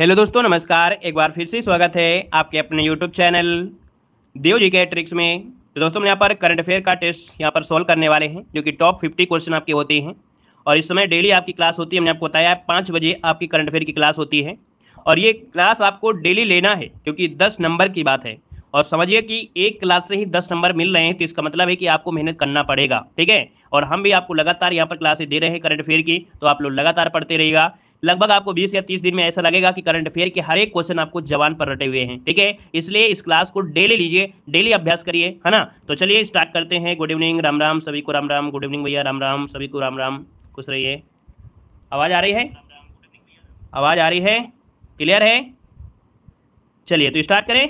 Hello दोस्तों, नमस्कार। एक बार फिर से स्वागत है आपके अपने यूट्यूब चैनल देव जी के ट्रिक्स में। तो दोस्तों, हम यहाँ पर करंट अफेयर का टेस्ट यहाँ पर सॉल्व करने वाले हैं, जो कि टॉप 50 क्वेश्चन आपके होते हैं। और इस समय डेली आपकी क्लास होती है। हमने आपको बताया 5 बजे आपकी करंट अफेयर की क्लास होती है। और ये क्लास आपको डेली लेना है, क्योंकि 10 नंबर की बात है। और समझिए कि एक क्लास से ही 10 नंबर मिल रहे हैं, तो इसका मतलब है कि आपको मेहनत करना पड़ेगा। ठीक है। और हम भी आपको लगातार यहाँ पर क्लासेस दे रहे हैं करंट अफेयर की, तो आप लोग लगातार पढ़ते रहिएगा। लगभग आपको 20 या 30 दिन में ऐसा लगेगा कि करंट अफेयर के हर एक क्वेश्चन आपको जबान पर रटे हुए हैं। ठीक है। इसलिए इस क्लास को डेली लीजिए, डेली अभ्यास करिए, है ना। तो चलिए स्टार्ट करते हैं। गुड इवनिंग, राम राम सभी को, राम राम। गुड इवनिंग भैया, राम राम सभी को, राम राम। खुश रहिए। आवाज़ आ रही है? आवाज़ आ रही है? क्लियर है? चलिए तो स्टार्ट करें।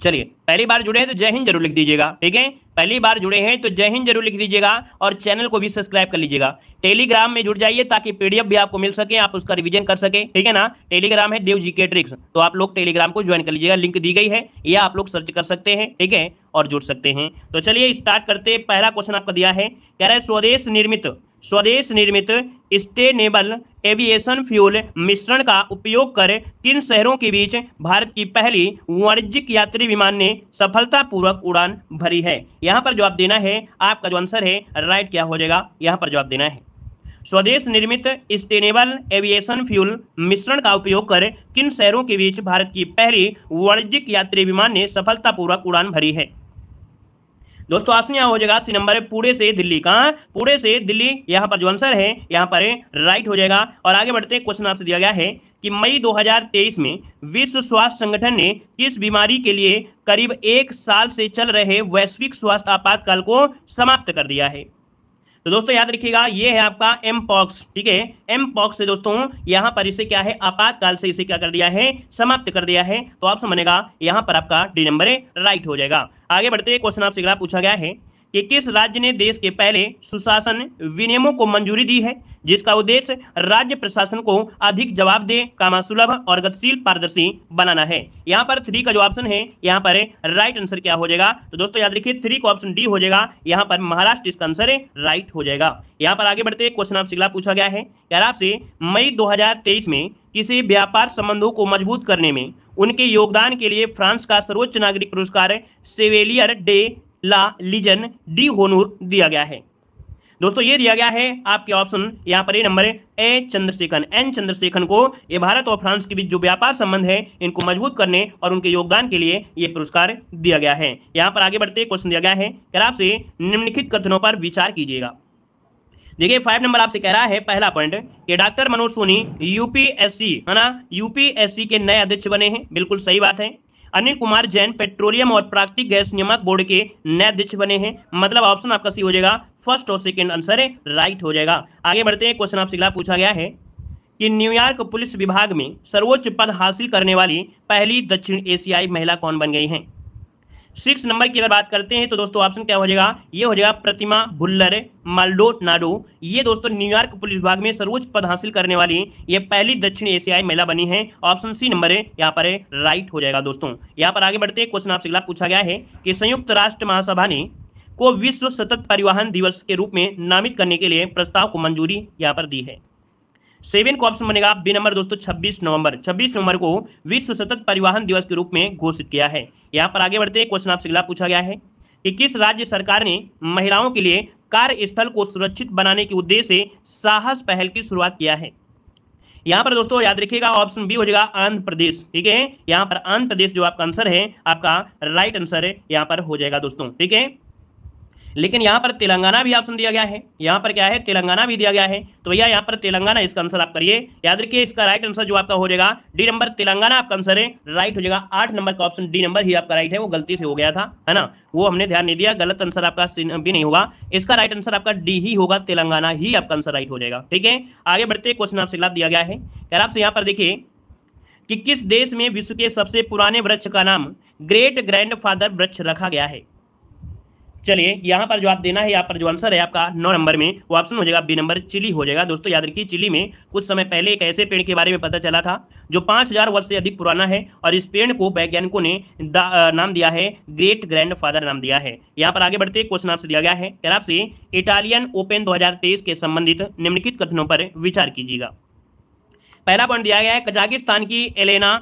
चलिए, पहली बार जुड़े हैं तो जय हिंद जरूर लिख दीजिएगा। ठीक है। पहली बार जुड़े हैं तो जय हिंद जरूर लिख दीजिएगा, और चैनल को भी सब्सक्राइब कर लीजिएगा। टेलीग्राम में जुड़ जाइए ताकि पीडीएफ भी आपको मिल सके, आप उसका रिवीजन कर सके। ठीक है ना। टेलीग्राम है देव जी के ट्रिक्स, तो आप लोग टेलीग्राम को ज्वाइन कर लीजिएगा। लिंक दी गई है, या आप लोग सर्च कर सकते हैं। ठीक है। और जुड़ सकते हैं। तो चलिए स्टार्ट करते। पहला क्वेश्चन आपका दिया है, कह रहा है स्वदेश निर्मित सस्टेनेबल एविएशन फ्यूल मिश्रण का उपयोग कर किन शहरों के बीच भारत की पहली वाणिज्यिक यात्री विमान ने सफलतापूर्वक उड़ान भरी है? यहां पर जवाब देना है। आपका जो आंसर है राइट क्या हो जाएगा, यहां पर जवाब देना है। स्वदेश निर्मित सस्टेनेबल एविएशन फ्यूल मिश्रण का उपयोग कर किन शहरों के बीच भारत की पहली वाणिज्यिक यात्री विमान ने सफलतापूर्वक उड़ान भरी है? दोस्तों ऑप्शन यहाँ हो जाएगा सी नंबर, पुणे से दिल्ली। कहाँ? पुणे से दिल्ली। यहाँ पर जो आंसर है यहाँ पर राइट हो जाएगा। और आगे बढ़ते हैं। क्वेश्चन आपसे दिया गया है कि मई 2023 में विश्व स्वास्थ्य संगठन ने किस बीमारी के लिए करीब 1 साल से चल रहे वैश्विक स्वास्थ्य आपातकाल को समाप्त कर दिया है? तो दोस्तों याद रखिएगा, ये है आपका एम पॉक्स। ठीक है। एम पॉक्स से दोस्तों यहां पर इसे क्या है, आपातकाल से इसे क्या कर दिया है, समाप्त कर दिया है। तो ऑप्शन बनेगा यहां पर आपका डी नंबर राइट हो जाएगा। आगे बढ़ते हैं। क्वेश्चन आपसे अगला पूछा गया है कि किस राज्य ने देश के पहले सुशासन विनियमों को मंजूरी दी है, जिसका उद्देश्य राज्य प्रशासन को अधिक जवाबदेह, कामसुलभ और गतिशील पारदर्शी बनाना है? यहाँ पर 3 का जो ऑप्शन है यहाँ पर राइट आंसर क्या हो जाएगा? तो दोस्तों याद रखिए 3 का ऑप्शन डी हो जाएगा। यहाँ पर महाराष्ट्र इसका आंसर राइट हो जाएगा। यहाँ पर आगे बढ़ते क्वेश्चन आपसे अगला पूछा गया है, यार आपसे मई 2023 में किसी व्यापार संबंधों को मजबूत करने में उनके योगदान के लिए फ्रांस का सर्वोच्च नागरिक पुरस्कार सेवेलियर डे ला लीजन डी होनूर दिया गया है? दोस्तों ये दिया गया है आपके ऑप्शन यहाँ पर नंबर एन चंद्रशेखरन को। ये भारत और फ्रांस के बीच जो व्यापार संबंध है इनको मजबूत करने और उनके योगदान के लिए ये पुरस्कार दिया गया है। यहाँ पर आगे बढ़ते क्वेश्चन दिया गया है, क्या आपसे निम्नलिखित कथनों पर विचार कीजिएगा। देखिए 5 नंबर आपसे कह रहा है, पहला पॉइंट कि डॉक्टर मनोज सोनी यूपीएससी, है ना, यूपीएससी के नए अध्यक्ष बने हैं। बिल्कुल सही बात है। अनिल कुमार जैन पेट्रोलियम और प्राकृतिक गैस नियामक बोर्ड के नए अध्यक्ष बने हैं। मतलब ऑप्शन आपका सी हो जाएगा, फर्स्ट और सेकंड आंसर राइट हो जाएगा। आगे बढ़ते हैं। क्वेश्चन आपसे अगला पूछा गया है कि न्यूयॉर्क पुलिस विभाग में सर्वोच्च पद हासिल करने वाली पहली दक्षिण एशियाई महिला कौन बन गई हैं? 6 नंबर की अगर बात करते हैं तो दोस्तों ऑप्शन क्या हो जाएगा, ये हो जाएगा प्रतिमा भुल्लर माल्डोनाडो। ये दोस्तों न्यूयॉर्क पुलिस विभाग में सर्वोच्च पद हासिल करने वाली ये पहली दक्षिण एशियाई महिला बनी है। ऑप्शन सी नंबर यहाँ पर राइट हो जाएगा। दोस्तों यहाँ पर आगे बढ़ते हैं। क्वेश्चन आपसे अगला पूछा गया है कि संयुक्त राष्ट्र महासभा ने को विश्व सतत परिवहन दिवस के रूप में नामित करने के लिए प्रस्ताव को मंजूरी यहाँ पर दी है। 7 का ऑप्शन बनेगा बी नंबर दोस्तों 26 नवंबर को विश्व सतत परिवहन दिवस के रूप में घोषित किया है। यहाँ पर आगे बढ़ते हैं। क्वेश्चन आपसे अगला पूछा गया है कि किस राज्य सरकार ने महिलाओं के लिए कार्यस्थल को सुरक्षित बनाने के उद्देश्य से साहस पहल की शुरुआत किया है? यहाँ पर दोस्तों याद रखिएगा ऑप्शन बी हो जाएगा आंध्र प्रदेश। ठीक है। यहाँ पर आंध्र प्रदेश जो आपका आंसर है, आपका राइट आंसर यहाँ पर हो जाएगा दोस्तों। ठीक है। लेकिन यहाँ पर तेलंगाना भी ऑप्शन दिया गया है। यहाँ पर क्या है, तेलंगाना भी दिया गया है। तो भैया यहाँ पर तेलंगाना इसका आंसर आप करिए। याद रखिए इसका राइट आंसर जो आपका हो जाएगा डी नंबर, तेलंगाना आपका आंसर है राइट हो जाएगा। 8 नंबर का ऑप्शन डी नंबर ही आपका राइट है, वो गलती से हो गया था, है ना, वो हमने ध्यान नहीं दिया। गलत आंसर आपका भी नहीं होगा, इसका राइट आंसर आपका डी ही होगा, तेलंगाना ही आपका आंसर राइट हो जाएगा। ठीक है। आगे बढ़ते क्वेश्चन आपसे अगला दिया गया है, यार आपसे यहाँ पर देखिए कि किस देश में विश्व के सबसे पुराने वृक्ष का नाम ग्रेट ग्रैंडफादर वृक्ष रखा गया है? चलिए यहाँ पर जो आप देना है, यहाँ पर जो आंसर है आपका 9 नंबर में, वो ऑप्शन हो जाएगा बी नंबर, चिली हो जाएगा। दोस्तों याद रखिए चिली में कुछ समय पहले एक ऐसे पेड़ के बारे में पता चला था जो 5000 वर्ष से अधिक पुराना है, और इस पेड़ को वैज्ञानिकों ने नाम दिया है ग्रेट ग्रैंडफादर नाम दिया है। यहाँ पर आगे बढ़ते क्वेश्चन आपसे दिया गया है, क्या आपसे इटालियन ओपन 2023 के संबंधित निम्नलिखित कथनों पर विचार कीजिएगा। पहला पॉइंट दिया गया है, कजाकिस्तान की एलेना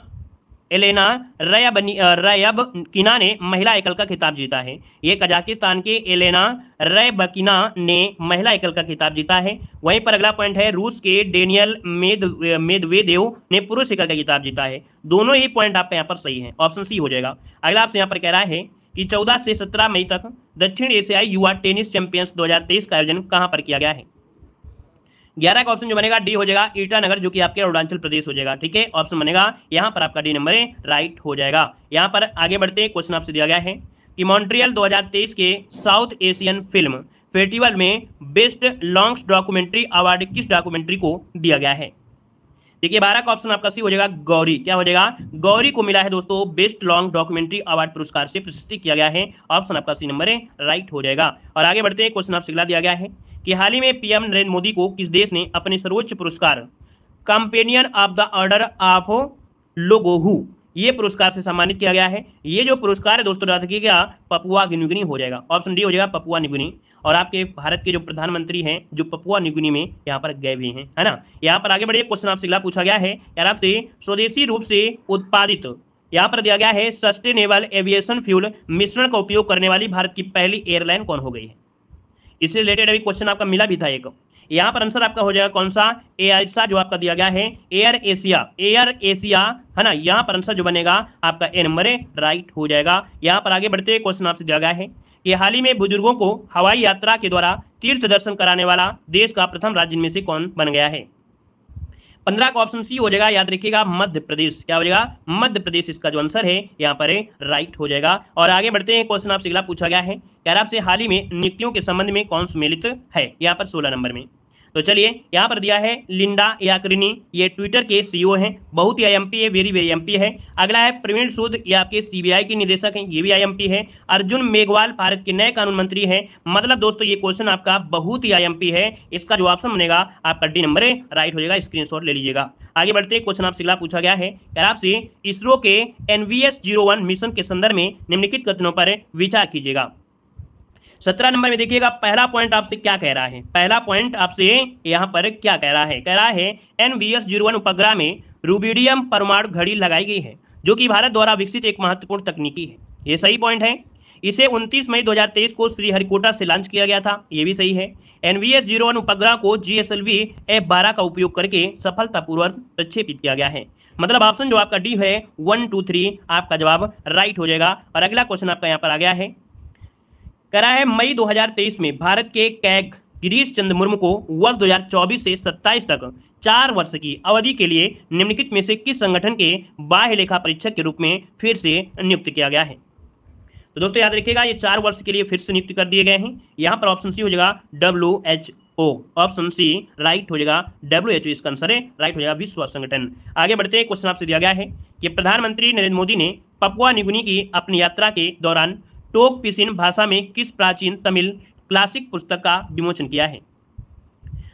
एलेना रयबकिना ने महिला एकल का खिताब जीता है। ये कजाकिस्तान के एलेना रयबकिना ने महिला एकल का खिताब जीता है। वहीं पर अगला पॉइंट है, रूस के डेनियल मेदवेदेव ने पुरुष एकल का खिताब जीता है। दोनों ही पॉइंट आपका यहाँ पर सही है, ऑप्शन सी हो जाएगा। अगला आपसे यहाँ पर कह रहा है कि 14 से 17 मई तक दक्षिण एशियाई युवा टेनिस चैंपियंस 2023 का आयोजन कहाँ पर किया गया है? 11 का ऑप्शन जो बनेगा डी हो जाएगा, ईटानगर, जो कि आपके अरुणाचल प्रदेश हो जाएगा। ठीक है, ऑप्शन बनेगा यहाँ पर आपका डी नंबर राइट हो जाएगा। यहाँ पर आगे बढ़ते क्वेश्चन आपसे दिया गया है कि मॉन्ट्रियल 2023 के साउथ एशियन फिल्म फेस्टिवल में बेस्ट लॉन्ग डॉक्यूमेंट्री अवार्ड किस डॉक्यूमेंट्री को दिया गया है? देखिए 12 का ऑप्शन आपका सी हो जाएगा, गौरी। क्या हो जाएगा? गौरी को मिला है दोस्तों बेस्ट लॉन्ग डॉक्यूमेंट्री अवार्ड पुरस्कार से प्रशस्ति किया गया है। ऑप्शन आपका सी नंबर राइट हो जाएगा। और आगे बढ़ते हैं, क्वेश्चन आपसे अगला दिया गया है कि हाल ही में पीएम नरेंद्र मोदी को किस देश ने अपने सर्वोच्च पुरस्कार companion of the order of लोगोहू ये पुरस्कार से सम्मानित किया गया है? ये जो पुरस्कार है दोस्तों याद रखिएगा पपुआ न्यूगिनी हो जाएगा। ऑप्शन डी हो जाएगा पपुआ न्यूगिनी। और आपके भारत के जो प्रधानमंत्री हैं जो पपुआ न्यूगिनी में यहाँ पर गए हुए हैं, है ना। यहाँ पर आगे बढ़िए, क्वेश्चन आपसे अगला पूछा गया है यार आपसे, स्वदेशी रूप से उत्पादित यहाँ पर दिया गया है सस्टेनेबल एविएशन फ्यूल मिश्रण का उपयोग करने वाली भारत की पहली एयरलाइन कौन हो गई है? इससे रिलेटेड अभी क्वेश्चन आपका मिला भी था एक। यहाँ पर आंसर आपका हो जाएगा कौन सा? एआईसा जो आपका दिया गया है एयर एशिया, है ना। यहाँ पर आंसर जो बनेगा आपका ए नंबर राइट हो जाएगा। यहाँ पर आगे बढ़ते क्वेश्चन आपसे दिया गया है कि हाल ही में बुजुर्गों को हवाई यात्रा के द्वारा तीर्थ दर्शन कराने वाला देश का प्रथम राज्य में से कौन बन गया है? 15 का ऑप्शन सी हो जाएगा, याद रखिएगा मध्य प्रदेश। क्या हो जाएगा? मध्य प्रदेश इसका जो आंसर है यहाँ पर राइट हो जाएगा। और आगे बढ़ते हैं, क्वेश्चन आपसे अगला पूछा गया है यार आपसे, हाल ही में नियुक्तियों के संबंध में कौन सम्मिलित है? यहाँ पर 16 नंबर में। तो चलिए यहाँ पर दिया है लिंडा याकरिनी, ये ट्विटर के सीईओ हैं, बहुत ही आईएमपी है, वेरी वेरी एमपी है। अगला है प्रवीण सूद, ये आपके सीबीआई के निदेशक हैं, ये भी आईएमपी है। अर्जुन मेघवाल भारत के नए कानून मंत्री हैं। मतलब दोस्तों ये क्वेश्चन आपका बहुत ही आईएमपी है। इसका जो ऑप्शन बनेगा आपका डी नंबर राइट हो जाएगा, स्क्रीनशॉट ले लीजिएगा। आगे बढ़ते क्वेश्चन आपसे अगला पूछा गया है यार आपसे, इसरो के NVS-01 मिशन के संदर्भ में निम्नलिखित कथनों पर विचार कीजिएगा। 17 नंबर में देखिएगा पहला पॉइंट आपसे क्या कह रहा है? पहला पॉइंट आपसे यहाँ पर क्या कह रहा है? कह रहा है NVS-01 उपग्रह में रूबिडियम परमाणु घड़ी लगाई गई है, जो कि भारत द्वारा विकसित एक महत्वपूर्ण तकनीकी है। ये सही पॉइंट है। इसे 29 मई 2023 को श्रीहरिकोटा से लॉन्च किया गया था, ये भी सही है। NVS-01 उपग्रह को GSLV F12 का उपयोग करके सफलतापूर्वक प्रक्षेपित किया गया है। मतलब ऑप्शन जो आपका डी है 1, 2, 3 आपका जवाब राइट हो जाएगा। और अगला क्वेश्चन आपका यहाँ पर आ गया है, कह रहा है मई 2023 में भारत के कैग गिरीश चंद्र मुर्मू को वर्ष 2024 से 27 तक 4 वर्ष की अवधि के लिए निम्नलिखित में से किस संगठन के बाह्य लेखा परीक्षक के रूप में फिर से नियुक्त किया गया है? तो दोस्तों याद रखिएगा ये 4 वर्ष के लिए फिर से नियुक्त कर दिए गए हैं। यहाँ पर ऑप्शन सी हो जाएगा WHO, ऑप्शन सी राइट हो जाएगा, WHO इसका आंसर राइट हो जाएगा, विश्व स्वास्थ्य संगठन। आगे बढ़ते हैं, क्वेश्चन आपसे दिया गया है कि प्रधानमंत्री नरेंद्र मोदी ने पपुआ न्यूगिनी की अपनी यात्रा के दौरान टोक पिसिन भाषा में किस प्राचीन तमिल क्लासिक पुस्तक का विमोचन किया है?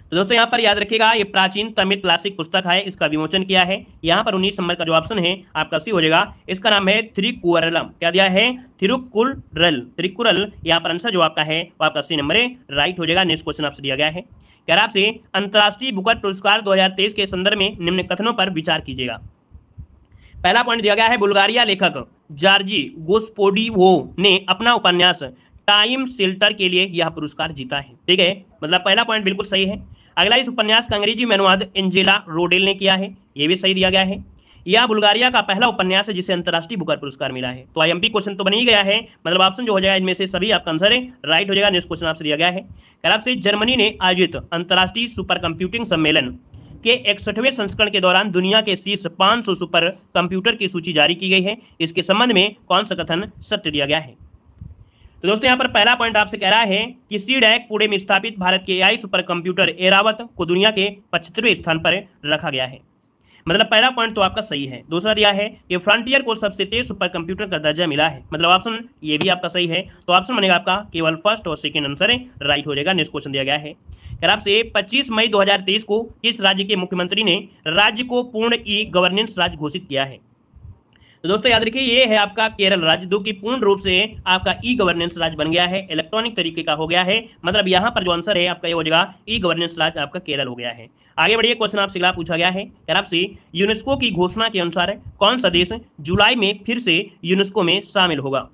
तो दोस्तों यहाँ पर याद रखिएगा ये प्राचीन तमिल क्लासिक पुस्तक है, इसका विमोचन किया है। यहाँ पर 19 नंबर का जो ऑप्शन है आपका सी हो जाएगा, इसका नाम है थिरुकुरलम। क्या दिया है? थिरुकुरल। यहाँ पर आंसर जो आपका है वो आपका सी नंबर राइट हो जाएगा। नेक्स्ट क्वेश्चन आपसे दिया गया है, क्या आपसे अंतर्राष्ट्रीय बुकर पुरस्कार 2023 के संदर्भ में निम्न कथनों पर विचार कीजिएगा। पहला पॉइंट दिया गया है, बुल्गारिया लेखक जॉर्जी गोस्पोडिवो ने अपना उपन्यास टाइम शेल्टर के लिए यह पुरस्कार जीता है। ठीक है, मतलब पहला पॉइंट बिल्कुल सही है। अगला, इस उपन्यास का अंग्रेजी में अनुवाद एंजेला रोडेल ने किया है, ये भी सही दिया गया है। यह बुल्गारिया का पहला उपन्यास है जिसे अंतर्राष्ट्रीय बुकर पुरस्कार मिला है। तो आईएमपी क्वेश्चन तो बन ही गया है, मतलब ऑप्शन जो हो जाएगा इनमें से सभी आपका आंसर राइट हो जाएगा। नेक्स्ट क्वेश्चन आपसे दिया गया है, आपसे जर्मनी ने आयोजित अंतर्राष्ट्रीय सुपर कंप्यूटिंग सम्मेलन के 61वें संस्करण के दौरान दुनिया के शीर्ष 500 सुपर कंप्यूटर की सूची जारी की गई है। इसके संबंध में कौन सा कथन सत्य दिया गया है? तो दोस्तों यहाँ पर पहला पॉइंट आपसे कह रहा है कि सीडैक पुणे में स्थापित भारत के AI सुपर कंप्यूटर एरावत को दुनिया के 75वें स्थान पर रखा गया है। मतलब पहला पॉइंट तो आपका सही है। दूसरा दिया है कि फ्रंटियर को सबसे तेज सुपर कंप्यूटर का दर्जा मिला है, मतलब ऑप्शन ये भी आपका सही है। तो ऑप्शन बनेगा आपका केवल फर्स्ट और सेकंड आंसर राइट हो जाएगा। नेक्स्ट क्वेश्चन दिया गया है, अगर आपसे 25 मई 2023 को किस राज्य के मुख्यमंत्री ने राज्य को पूर्ण ई गवर्नेंस राज्य घोषित किया है? तो दोस्तों याद रखिए ये है आपका केरल राज्य, जो कि पूर्ण रूप से आपका ई गवर्नेंस राज्य बन गया है, इलेक्ट्रॉनिक तरीके का हो गया है। मतलब यहाँ पर जो आंसर है आपका ये हो जाएगा ई गवर्नेंस राज्य आपका केरल हो गया है। आगे बढ़िए, क्वेश्चन आपसे अगला पूछा गया है आपसे, यूनेस्को की घोषणा के अनुसार कौन सा देश जुलाई में फिर से यूनेस्को में शामिल होगा?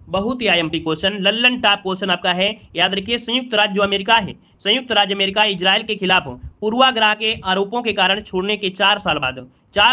बहुत ही आईएमपी क्वेश्चन, लल्लन टॉप क्वेश्चन आपका है। याद रखिए संयुक्त राज्य जो अमेरिका है, संयुक्त राज्य अमेरिका इजराइल के खिलाफ पूर्वाग्रह के आरोपों के कारण छोड़ने के 4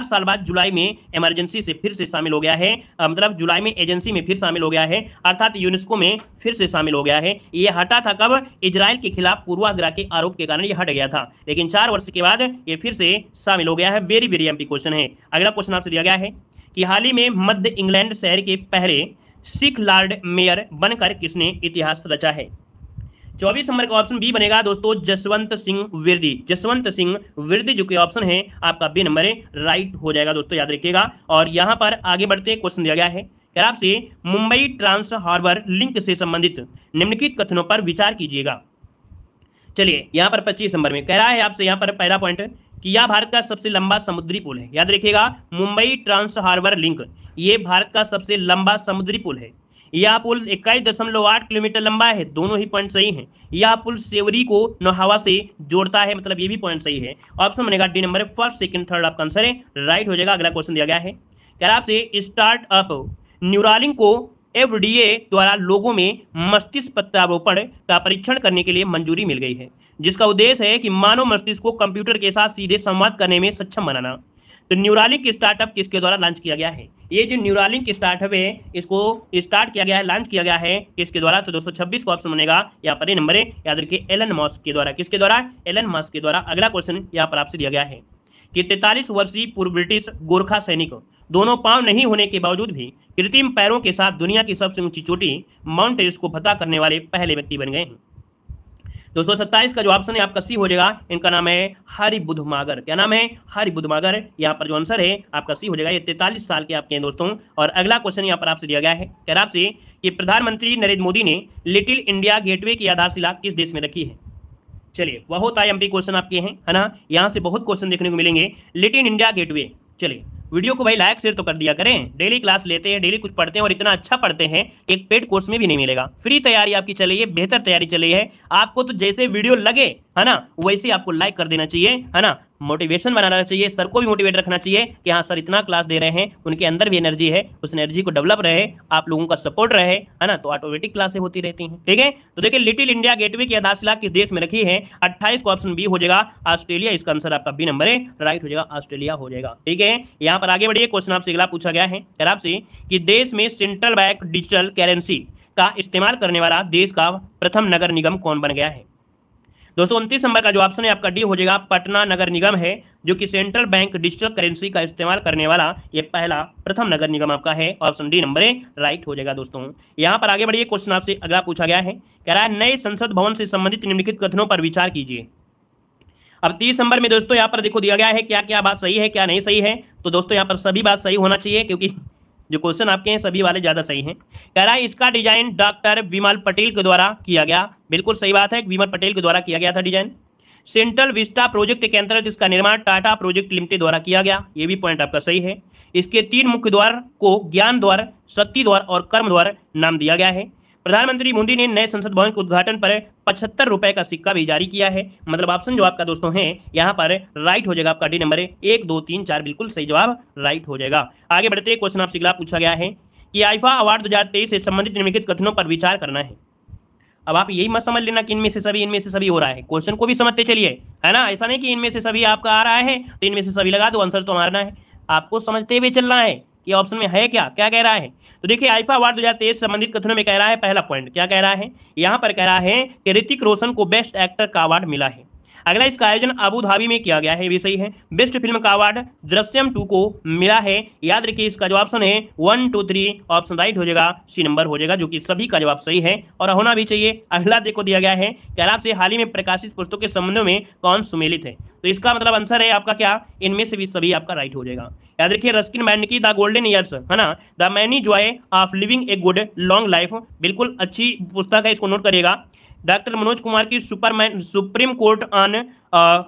साल बाद जुलाई में इमरजेंसी से फिर से शामिल हो गया है। मतलब जुलाई में एजेंसी में फिर शामिल हो गया है, अर्थात यूनेस्को में फिर से शामिल हो गया है। ये हटा था कब? इजराइल के खिलाफ पूर्वाग्रह के आरोप के कारण ये हट गया था, लेकिन 4 वर्ष के बाद ये फिर से शामिल हो गया है। वेरी वेरी एमपी क्वेश्चन है। अगला क्वेश्चन आपसे दिया गया है कि हाल ही में मध्य इंग्लैंड शहर के पहले सिख लॉर्ड मेयर बनकर किसने इतिहास रचा है? 24 नंबर का ऑप्शन बी बनेगा दोस्तों, जसवंत सिंह विरदी। जसवंत सिंह विरदी जो कि ऑप्शन है आपका बी नंबर राइट हो जाएगा दोस्तों, याद रखिएगा। और यहां पर आगे बढ़ते क्वेश्चन दिया गया है कि आपसे मुंबई ट्रांस हार्बर लिंक से संबंधित निम्नलिखित कथनों पर विचार कीजिएगा। चलिए यहां पर 25 नंबर में कह रहा है आपसे, यहां पर पहला पॉइंट कि यह भारत का सबसे लंबा समुद्री पुल है। याद रखिएगा, मुंबई ट्रांस हार्बर लिंक ये भारत का सबसे लंबा समुद्री पुल है। यह पुल 21.8 किलोमीटर लंबा है। दोनों ही पॉइंट सही हैं। यह पुल सेवरी को नौहवा से जोड़ता है, मतलब ये भी पॉइंट सही है। ऑप्शन बनेगा D number, first second third आपका आंसर है, राइट हो जाएगा। अगला क्वेश्चन दिया गया है क्या आपसे, स्टार्टअप न्यूरालिंक को FDA द्वारा लोगों में मस्तिष्क प्रत्यारोपण का परीक्षण करने के लिए मंजूरी मिल गई है, जिसका उद्देश्य है कि मानव मस्तिष्क को कंप्यूटर के साथ सीधे संवाद करने में सक्षम बनाना। तो न्यूरालिंक स्टार्टअप किसके द्वारा लॉन्च किया गया है? ये जो न्यूरालिंक स्टार्टअप है इसको स्टार्ट किया गया है, लॉन्च किया गया है किसके द्वारा? तो दोस्तों 26 का ऑप्शन बनेगा यहाँ पर नंबर, याद रखिए एलन मस्क के द्वारा। किसके द्वारा? एलन मस्क के द्वारा। अगला क्वेश्चन यहाँ पर आपसे दिया गया है कि 43 वर्षीय पूर्व ब्रिटिश गोरखा सैनिक दोनों पांव नहीं होने के बावजूद भी कृत्रिम पैरों के साथ दुनिया की सबसे ऊंची चोटी माउंट एवरेस्ट को फतह करने वाले पहले व्यक्ति बन गए हैं। दोस्तों 27 का जो ऑप्शन है आपका सी हो जाएगा। इनका नाम है हरिबुधमागर। क्या नाम है? हरिबुधमागर। यहाँ पर जो आंसर है आपका सी हो जाएगा। ये 43 साल के आपके हैं दोस्तों। और अगला क्वेश्चन यहाँ पर आपसे दिया गया है, कह रहा आपसे कि प्रधानमंत्री नरेंद्र मोदी ने लिटिल इंडिया गेटवे की आधारशिला किस देश में रखी है? चलिए बहुत आईएमपी क्वेश्चन आपके हैं, है ना, यहाँ से बहुत क्वेश्चन देखने को मिलेंगे। Little India gateway. चलिए वीडियो को भाई लाइक शेयर तो कर दिया करें। डेली क्लास लेते हैं, डेली कुछ पढ़ते हैं और इतना अच्छा पढ़ते हैं एक पेड कोर्स में भी नहीं मिलेगा। फ्री तैयारी आपकी चल रही है, बेहतर तैयारी चल रही है। आपको तो जैसे वीडियो लगे, है ना, वैसे आपको लाइक कर देना चाहिए, है ना, मोटिवेशन बनाना चाहिए, सर को भी मोटिवेट रखना चाहिए कि हाँ सर इतना क्लास दे रहे हैं, उनके अंदर भी एनर्जी है, उस एनर्जी को डेवलप रहे, आप लोगों का सपोर्ट रहे, है ना, तो ऑटोमेटिक क्लासें होती रहती हैं। ठीक है, तो देखिए लिटिल इंडिया गेटवे की आधारशिला किस देश में रखी है? 28 का ऑप्शन बी हो जाएगा, ऑस्ट्रेलिया। इसका आंसर आपका बी नंबर है, राइट हो जाएगा, ऑस्ट्रेलिया हो जाएगा। ठीक है, यहाँ पर आगे बढ़िए, क्वेश्चन आपसे अगला पूछा गया है आपसे कि देश में सेंट्रल बैंक डिजिटल करेंसी का इस्तेमाल करने वाला देश का प्रथम नगर निगम कौन बन गया है? दोस्तों 29 नंबर का जो ऑप्शन है आपका डी हो जाएगा, पटना नगर निगम है, जो कि सेंट्रल बैंक डिजिटल करेंसी का इस्तेमाल करने वाला ये पहला प्रथम नगर निगम आपका है। ऑप्शन डी नंबर है, राइट हो जाएगा दोस्तों। यहाँ पर आगे बढ़िए, क्वेश्चन आपसे अगला पूछा गया है, कह रहा है नए संसद भवन से संबंधित निम्नलिखित कथनों पर विचार कीजिए। अब 30 नंबर में दोस्तों यहाँ पर देखो दिया गया है क्या क्या बात सही है क्या नहीं सही है। तो दोस्तों यहाँ पर सभी बात सही होना चाहिए, क्योंकि जो क्वेश्चन आपके हैं सभी वाले ज़्यादा सही हैं। कह रहा है इसका डिजाइन डॉक्टर विमल पटेल के द्वारा किया गया। बिल्कुल सही बात है, विमल पटेल के द्वारा किया गया था डिजाइन। सेंट्रल विस्टा प्रोजेक्ट के अंतर्गत इसका निर्माण टाटा प्रोजेक्ट लिमिटेड द्वारा किया गया। ये भी पॉइंट आपका सही है। इसके 3 मुख्य द्वार को ज्ञान द्वार, शक्ति द्वार और कर्म द्वार नाम दिया गया है। प्रधानमंत्री मोदी ने नए संसद भवन के उद्घाटन पर 75 रुपए का सिक्का भी जारी किया है। मतलब ऑप्शन जो आपका दोस्तों है यहाँ पर राइट हो जाएगा, आपका डी नंबर है, 1 2 3 4 बिल्कुल सही जवाब राइट हो जाएगा। आगे बढ़ते क्वेश्चन आपसे अगला पूछा गया है कि आईफा अवार्ड 2023 से संबंधित निम्नलिखित कथनों पर विचार करना है। अब आप यही मत समझ लेना कि इनमें से सभी हो रहा है, क्वेश्चन को भी समझते चलिए, है ना। ऐसा नहीं कि इनमें से सभी आपका आ रहा है तो इनमें से सभी लगा दो, आंसर तो मारना है, आपको समझते हुए चलना है कि ऑप्शन में है क्या क्या कह रहा है। तो देखिए आईफा अवार्ड 2023 संबंधित कथनों में कह रहा है, पहला पॉइंट क्या कह रहा है, यहाँ पर कह रहा है कि ऋतिक रोशन को बेस्ट एक्टर का अवार्ड मिला है। अगला, इसका आयोजन अबू धाबी में किया गया है, भी सही है। बेस्ट फिल्म का अवार्ड दृश्यम 2 को मिला है। याद रखिए इसका जो ऑप्शन है 1 2 3 ऑप्शन राइट हो जाएगा, सी नंबर हो जाएगा, जो कि सभी का जवाब सही है और होना भी चाहिए। अगला देखो दिया गया है कि आपसे हाल ही में प्रकाशित पुस्तकों के संबंधों में कौन सुमेलित है। तो इसका मतलब आंसर है आपका क्या, इनमें से भी सभी आपका राइट हो जाएगा। याद रखिए रस्किन बैंड की द गोल्डन ईयर्स, है ना, the many Joy of living a good long life, बिल्कुल अच्छी पुस्तक है, इसको नोट करिएगा। डॉक्टर मनोज कुमार की सुप्रीम कोर्ट ऑन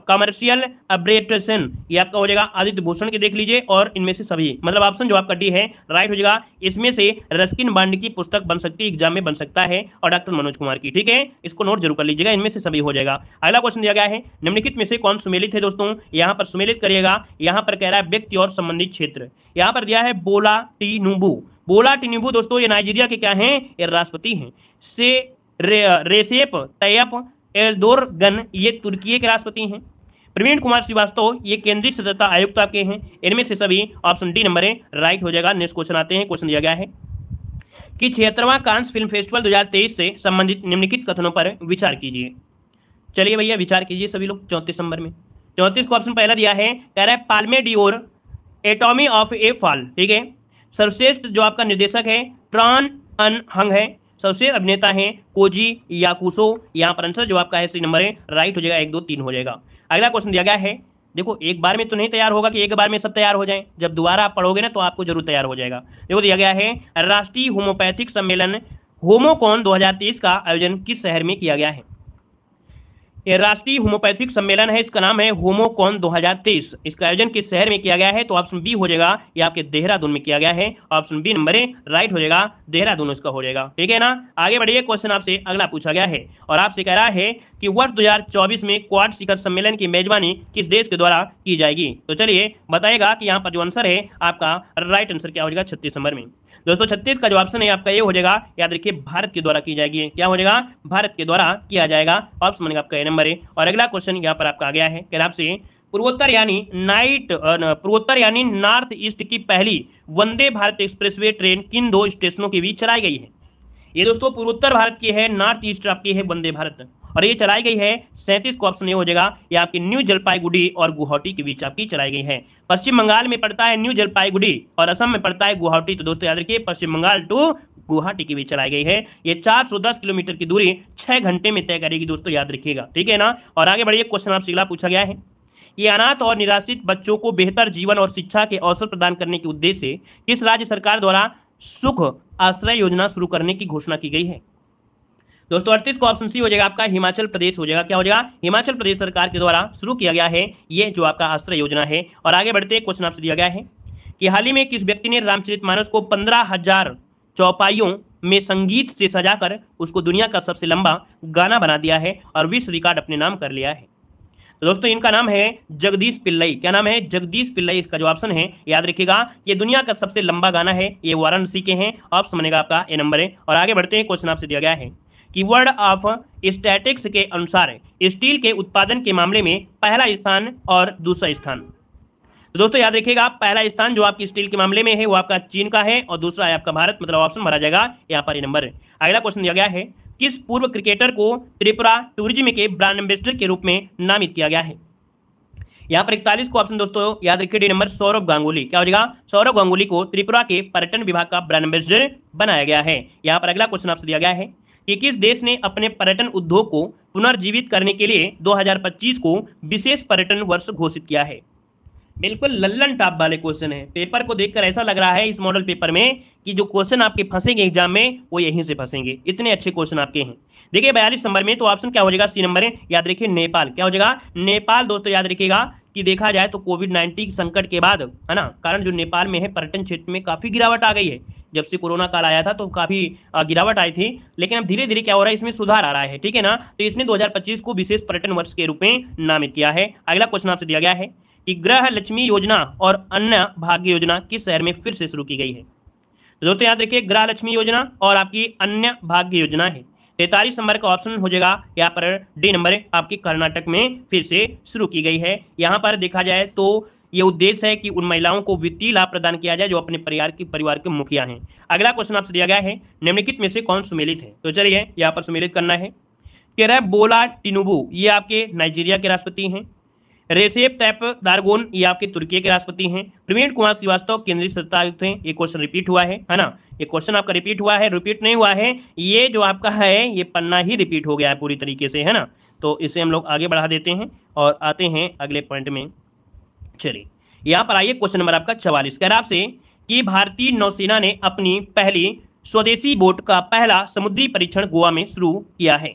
कमर्शियल अर्बिट्रेशन, ये आपका हो जाएगा आदित्य भूषण की देख लीजिए, और इनमें से सभी, मतलब ऑप्शन जो आपका डी है राइट हो जाएगा। इसमें से रस्किन बॉन्ड की पुस्तक बन सकती है, एग्जाम में बन सकता है, और डॉक्टर मनोज कुमार की, ठीक है, इसको नोट जरूर कर लीजिएगा, इनमें से सभी हो जाएगा। अगला क्वेश्चन दिया गया है, निम्नलिखित में से कौन सुमेलित है दोस्तों, यहाँ पर सुमेलित करिएगा। यहाँ पर कह रहा है व्यक्ति और संबंधित क्षेत्र, यहाँ पर दिया है बोला टिनुबू। बोला टिनुबू दोस्तों ये नाइजीरिया के क्या हैं, ये राष्ट्रपति हैं। रेसेप तैयप एर्दोगन ये तुर्की के राष्ट्रपति हैं। प्रवीण कुमार श्रीवास्तव ये केंद्रीय सतर्कता आयुक्त आपके हैं। इनमें से सभी ऑप्शन डी नंबर है राइट हो जाएगा। नेक्स्ट क्वेश्चन आते हैं, क्वेश्चन दिया गया है कि 76वां कांस फिल्म फेस्टिवल 2023 से संबंधित निम्नलिखित कथनों पर विचार कीजिए। चलिए भैया विचार कीजिए सभी लोग। 34 नंबर में 34 को ऑप्शन पहला दिया है, कह रहा है Palme Dior एटॉमी of A fall, ठीक है। सर्वश्रेष्ठ जो आपका निर्देशक है ट्रॉन अन हंग है। सर्वश्रेष्ठ अभिनेता हैं कोजी याकुसो। यहाँ पर आंसर जो आपका है सी नंबर है राइट हो जाएगा, 1 2 3 हो जाएगा। अगला क्वेश्चन दिया गया है, देखो एक बार में तो नहीं तैयार होगा कि एक बार में सब तैयार हो जाए, जब दोबारा आप पढ़ोगे ना तो आपको जरूर तैयार हो जाएगा। देखो दिया गया है राष्ट्रीय होम्योपैथिक सम्मेलन होमोकॉन 2023 का आयोजन किस शहर में किया गया है। ये राष्ट्रीय होम्योपैथिक सम्मेलन है, इसका नाम है होमोकॉन 2023। इसका आयोजन किस शहर में किया गया है, तो ऑप्शन बी हो जाएगा, ये आपके देहरादून में किया गया है। Option B number A right हो जाएगा, देहरादून इसका हो जाएगा, ठीक है ना। आगे बढ़िए, क्वेश्चन आपसे अगला पूछा गया है और आपसे कह रहा है कि वर्ष 2024 में क्वाड शिखर सम्मेलन की मेजबानी किस देश के द्वारा की जाएगी। तो चलिए बताएगा कि यहाँ पर जो आंसर है आपका राइट आंसर क्या हो जाएगा 36 नंबर में। दोस्तों 36 का जो ऑप्शन है आपका ये हो जाएगा, याद रखिए भारत के द्वारा की जाएगी। क्या हो जाएगा, भारत के द्वारा किया जाएगा, ऑप्शन बनेगा आपका ए नंबर है। और अगला क्वेश्चन यहाँ पर आपका आ गया है, कह रहा आपसे पूर्वोत्तर यानी नॉर्थ ईस्ट की पहली वंदे भारत एक्सप्रेसवे ट्रेन किन 2 स्टेशनों के बीच चलाई गई है। ये दोस्तों पूर्वोत्तर भारत की है, नॉर्थ ईस्ट आपकी है वंदे भारत, और ये चलाई गई है 37 को ऑप्शन ये हो जाएगा, ये आपकी न्यू जलपाईगुड़ी और गुवाहाटी के बीच आपकी चलाई गई है। पश्चिम बंगाल में पड़ता है न्यू जलपाईगुड़ी और असम में पड़ता है गुवाहाटी। तो दोस्तों याद रखिए पश्चिम बंगाल टू गुवाहाटी के बीच चलाई गई है। ये 410 किलोमीटर की दूरी 6 घंटे में तय करेगी दोस्तों, याद रखिएगा, ठीक है ना। और आगे बढ़िए, क्वेश्चन आपसे अगला पूछा गया है, ये अनाथ और निराश्रित बच्चों को बेहतर जीवन और शिक्षा के अवसर प्रदान करने के उद्देश्य से किस राज्य सरकार द्वारा सुख आश्रय योजना शुरू करने की घोषणा की गई है। दोस्तों 38 को ऑप्शन सी हो जाएगा आपका, हिमाचल प्रदेश हो जाएगा। क्या हो जाएगा, हिमाचल प्रदेश सरकार के द्वारा शुरू किया गया है ये जो आपका आश्रय योजना है। और आगे बढ़ते हैं, क्वेश्चन आपसे दिया गया है कि हाल ही में किस व्यक्ति ने रामचरितमानस को 15,000 चौपाइयों में संगीत से सजाकर उसको दुनिया का सबसे लंबा गाना बना दिया है और विश्व रिकॉर्ड अपने नाम कर लिया है। तो दोस्तों इनका नाम है जगदीश पिल्लई। क्या नाम है, जगदीश पिल्लई इसका जो ऑप्शन है, याद रखिएगा ये दुनिया का सबसे लंबा गाना है, ये वाराणसी के हैं, ऑप्शन बनेगा आपका ए नंबर है। और आगे बढ़ते हैं, क्वेश्चन आपसे दिया गया है कि वर्ल्ड ऑफ स्टैटिक्स के अनुसार स्टील के उत्पादन के मामले में पहला स्थान और दूसरा स्थान। तो दोस्तों याद रखिएगा पहला स्थान जो आपकी स्टील के मामले में है वो आपका चीन का है और दूसरा है आपका भारत, मतलब ऑप्शन भरा जाएगा यहाँ पर ये नंबर है। अगला क्वेश्चन दिया गया है, किस पूर्व क्रिकेटर को त्रिपुरा टूरिज्म के ब्रांड एम्बेसडर के रूप में नामित किया गया है। यहाँ पर 41 को ऑप्शन दोस्तों याद रखिए डी नंबर, सौरभ गांगुली। क्या हो जाएगा, सौरभ गांगुली को त्रिपुरा के पर्यटन विभाग का ब्रांड एम्बेसडर बनाया गया है। यहाँ पर अगला क्वेश्चन आपसे दिया गया है कि किस देश ने अपने पर्यटन उद्योग को पुनर्जीवित करने के लिए 2025 को विशेष पर्यटन वर्ष घोषित किया है। बिल्कुल लल्लन टॉप वाले क्वेश्चन है, पेपर को देखकर ऐसा लग रहा है इस मॉडल पेपर में कि जो क्वेश्चन आपके फंसेंगे एग्जाम में वो यहीं से फंसेंगे, इतने अच्छे क्वेश्चन आपके हैं। देखिए 42 नंबर में तो ऑप्शन क्या हो जाएगा, सी नंबर है, याद रखिए नेपाल। क्या हो जाएगा, नेपाल। दोस्तों याद रखिएगा कि देखा जाए तो कोविड-19 संकट के बाद है ना, कारण जो नेपाल में है पर्यटन क्षेत्र में काफ़ी गिरावट आ गई है। जब से कोरोना काल आया था तो काफ़ी गिरावट आई थी, लेकिन अब धीरे धीरे क्या हो रहा है, इसमें सुधार आ रहा है, ठीक है ना। तो इसने 2025 को विशेष पर्यटन वर्ष के रूप में नामित किया है। अगला क्वेश्चन आपसे दिया गया है कि गृह लक्ष्मी योजना और अन्य भाग्य योजना किस शहर में फिर से शुरू की गई है। तो दोस्तों याद रखिए गृह लक्ष्मी योजना और आपकी अन्य भाग्य योजना है। 43 नंबर का ऑप्शन हो जाएगा यहाँ पर डी नंबर आपकी कर्नाटक में फिर से शुरू की गई है। यहाँ पर देखा जाए तो ये उद्देश्य है कि उन महिलाओं को वित्तीय लाभ प्रदान किया जाए जो अपने परिवार के मुखिया हैं। अगला क्वेश्चन आपसे दिया गया है, निम्नलिखित में से कौन सुमेलित है। तो चलिए यहाँ पर सुमेलित करना है। कह रहा है बोला टिनुबू ये आपके नाइजीरिया के राष्ट्रपति हैं। रेसेप तैयप एर्दोगन ये आपके तुर्की के राष्ट्रपति हैं। प्रवीण कुमार श्रीवास्तव केंद्रीय सत्ता आयुक्त हैं। ये क्वेश्चन रिपीट हुआ है ना, ये क्वेश्चन आपका रिपीट हुआ है, रिपीट नहीं हुआ है, ये जो आपका है ये पन्ना ही रिपीट हो गया है पूरी तरीके से, है ना। तो इसे हम लोग आगे बढ़ा देते हैं और आते हैं अगले पॉइंट में। चलिए यहाँ पर आइए, क्वेश्चन नंबर आपका 44 कह रहा है आपसे कि भारतीय नौसेना ने अपनी पहली स्वदेशी बोट का पहला समुद्री परीक्षण गोवा में शुरू किया है।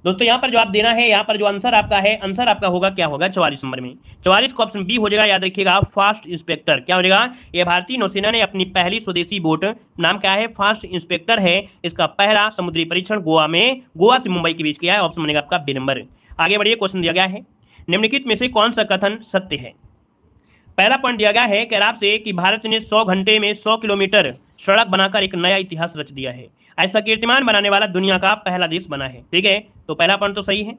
दोस्तों यहाँ पर जो आप देना है, यहाँ पर जो आंसर आपका है, आंसर आपका होगा क्या होगा 44 नंबर में। 44 को ऑप्शन बी हो जाएगा, याद रखिएगा फास्ट इंस्पेक्टर। क्या हो जाएगा? ये भारतीय नौसेना ने अपनी पहली स्वदेशी बोट, नाम क्या है? फास्ट इंस्पेक्टर है। इसका पहला समुद्री परीक्षण गोवा से मुंबई के बीच किया है। ऑप्शन बनेगा आपका बी नंबर। आगे बढ़िए, क्वेश्चन दिया गया है, निम्नलिखित में से कौन सा कथन सत्य है? पहला पॉइंट दिया गया है कि आपसे कि भारत ने 100 घंटे में 100 किलोमीटर सड़क बनाकर एक नया इतिहास रच दिया है। ऐसा कीर्तिमान बनाने वाला दुनिया का पहला देश बना है। ठीक है, तो पहला पॉइंट तो सही है।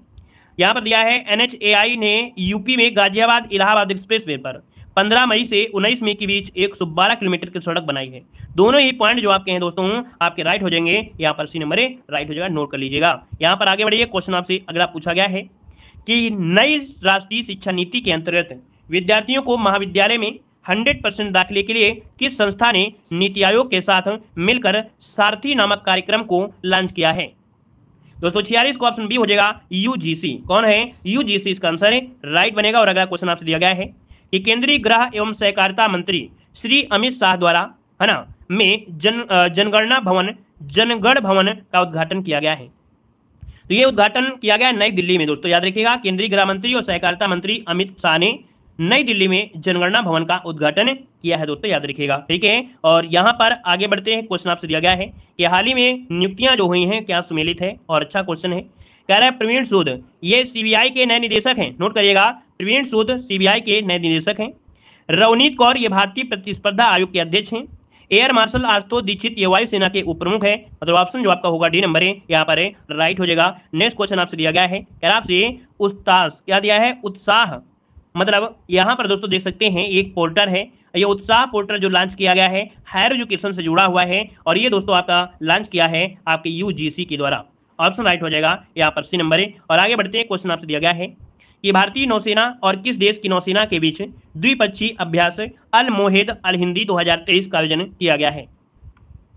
यहाँ पर दिया है NHAI ने यूपी में गाजियाबाद इलाहाबाद एक्सप्रेसवे पर 15 मई से 19 मई के बीच 112 किलोमीटर की सड़क बनाई है। दोनों ही पॉइंट जो आपके हैं दोस्तों आपके राइट हो जाएंगे। यहाँ पर सी नंबर राइट हो जाएगा, नोट कर लीजिएगा। यहाँ पर आगे बढ़िए, क्वेश्चन आपसे अगला पूछा गया है कि नई राष्ट्रीय शिक्षा नीति के अंतर्गत विद्यार्थियों को महाविद्यालय में 100% दाखिले के लिए किस संस्था ने नीति आयोग के साथ मिलकर सारथी नामक कार्यक्रम को लॉन्च किया है? दोस्तों 46 को ऑप्शन बी हो जाएगा UGC। कौन है? UGC इसका आंसर है, राइट बनेगा। और अगला क्वेश्चन आपसे दिया गया है कि केंद्रीय गृह एवं सहकारिता मंत्री श्री अमित शाह द्वारा है ना में जनगण भवन का उद्घाटन किया गया है। तो ये उद्घाटन किया गया नई दिल्ली में। दोस्तों याद रखिएगा, केंद्रीय गृह मंत्री और सहकारिता मंत्री अमित शाह ने नई दिल्ली में जनगणना भवन का उद्घाटन किया है। दोस्तों याद रखिएगा, ठीक है। और यहाँ पर आगे बढ़ते हैं, क्वेश्चन आपसे दिया गया है कि हाल ही में नियुक्तियां जो हुई हैं क्या सुमेलित है? और अच्छा क्वेश्चन है। कह रहा है प्रवीण सूद ये CBI के नए निदेशक हैं। नोट करिएगा, प्रवीण सूद CBI के नए निदेशक हैं। रवनीत कौर ये भारतीय प्रतिस्पर्धा आयोग के अध्यक्ष हैं। एयर मार्शल आशुतोष दीक्षित ये वायुसेना के उप प्रमुख है। मतलब ऑप्शन जो आपका होगा डी नंबर है, यहाँ पर है, राइट हो जाएगा। नेक्स्ट क्वेश्चन आपसे दिया गया है, कह रहा आपसे उत्साह क्या दिया है? उत्साह, मतलब यहाँ पर दोस्तों देख सकते हैं एक पोर्टल है, ये उत्साह पोर्टल जो लॉन्च किया गया है हायर एजुकेशन से जुड़ा हुआ है। और ये दोस्तों आपका लॉन्च किया है आपके UGC के द्वारा। ऑप्शन राइट हो जाएगा, यहाँ पर सी नंबर है। और आगे बढ़ते हैं, क्वेश्चन आपसे दिया गया है कि भारतीय नौसेना और किस देश की नौसेना के बीच द्विपक्षीय अभ्यास अल मोहेद अल हिंदी 2023 का आयोजन किया गया है?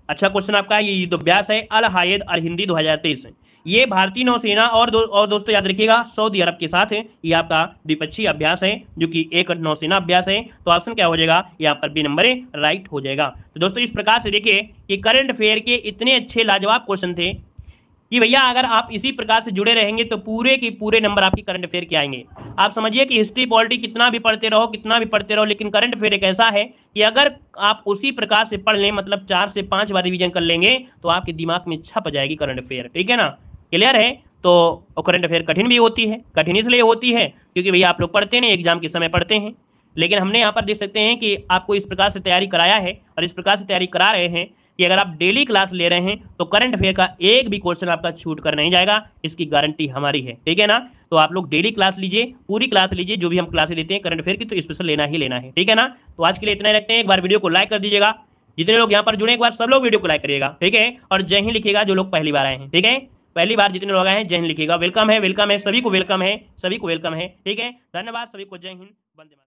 अच्छा क्वेश्चन आपका, ये युद्धाभ्यास है अल हायद अल हिंदी 2023। ये भारतीय नौसेना और दोस्तों याद रखिएगा सऊदी अरब के साथ है। ये आपका द्विपक्षीय अभ्यास है जो कि एक नौसेना अभ्यास है। तो ऑप्शन क्या हो जाएगा? यहाँ पर बी नंबर राइट हो जाएगा। तो दोस्तों इस प्रकार से देखिए कि करंट अफेयर के इतने अच्छे लाजवाब क्वेश्चन थे कि भैया अगर आप इसी प्रकार से जुड़े रहेंगे तो पूरे के पूरे नंबर आपके करंट अफेयर के आएंगे। आप समझिए कि हिस्ट्री पॉलिटी कितना भी पढ़ते रहो, लेकिन करंट अफेयर एक ऐसा है कि अगर आप उसी प्रकार से पढ़ लें, मतलब 4 से 5 बार रिवीजन कर लेंगे तो आपके दिमाग में छप जाएगी करंट अफेयर। ठीक है ना, क्लियर है? तो करंट अफेयर कठिन भी होती है। कठिन इसलिए होती है क्योंकि भैया आप लोग पढ़ते नहीं, एग्जाम के समय पढ़ते हैं, लेकिन हमने यहाँ पर देख सकते हैं कि आपको इस प्रकार से तैयारी कराया है और इस प्रकार से तैयारी करा रहे हैं कि अगर आप डेली क्लास ले रहे हैं तो करंट अफेयर का एक भी क्वेश्चन आपका छूट कर नहीं जाएगा, इसकी गारंटी हमारी है। ठीक है ना, तो आप लोग डेली क्लास लीजिए, पूरी क्लास लीजिए, जो भी हम क्लासें लेते हैं करंट अफेयर की तो स्पेशल लेना ही लेना है। ठीक है ना, तो आज के लिए इतना ही रखते हैं। एक बार वीडियो को लाइक कर दीजिएगा, जितने लोग यहाँ पर जुड़े एक बार सब लोग वीडियो को लाइक करिएगा। ठीक है, और जय हिंद लिखिएगा जो लोग पहली बार आए हैं। ठीक है, पहली बार जितने लोग आए हैं जय हिंद लिखिएगा। वेलकम है, वेलकम है, सभी को वेलकम है, सभी को वेलकम है। ठीक है, धन्यवाद सभी को, जय हिंद, वंदे मातरम।